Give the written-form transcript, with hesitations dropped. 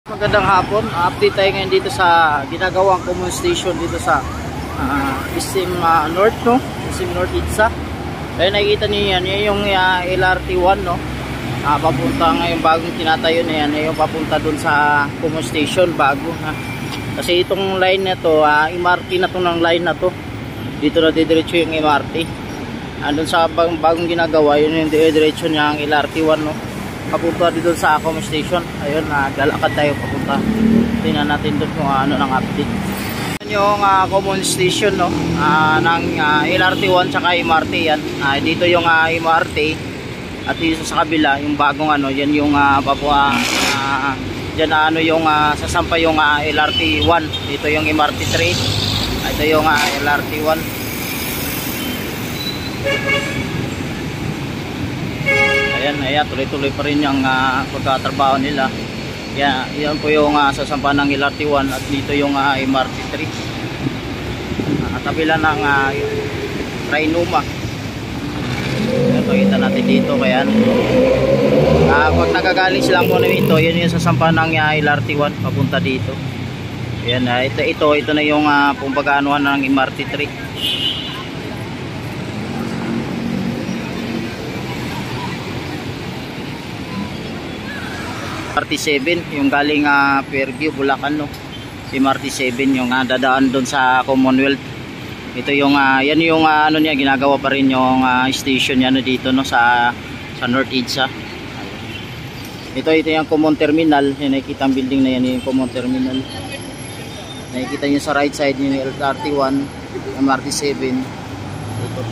Magandang hapon. Update tayo ngayon dito sa ginagawang common station dito sa SM North, no? SM North Idsa. Kaya nakikita niyo yan, yung LRT1, no? Papunta ngayon bagong tinatayo na yan, yung papunta dun sa common station bago, ha? Kasi itong line na to, MRT na to ng line na to. Dito na didiretso yung MRT. Andun sa bagong ginagawa, yun yung didiretso niya ang LRT1, no? Papunta dito sa common station. Ayun, lalakad tayo papunta. Tingnan natin doon kung ano ng update. Yung common station, no, ng LRT1 tsaka MRT yan. Dito yung MRT at dito sa kabila yung bagong ano, yan yung dyan ano yung sasampa yung LRT1. Dito yung MRT3. Ito yung LRT1. Ayan, tuloy-tuloy pa rin yung pagkatrabaho nila. Yan po yung sasampa ng LRT1 at dito yung MRT3. Tabi lang ng Trinoma. Ito kita natin dito. Kaya pag nagagaling silang muna ito, yun yung sasampa ng LRT1 papunta dito. Ayan, ito na yung pagkaanuhan ng MRT3. MRT7 yung galing Fairview, Bulacan, no? Si MRT7 yung dadaan doon sa Commonwealth. Ito yung yan yung ano niya, ginagawa pa rin yung station niya, no, dito, no, sa North Idsa. Ito yung common terminal. Yan, nakikita ang building na yan, yung common terminal. Nakikita niyo sa right side yung LRT1, MRT7. Ito.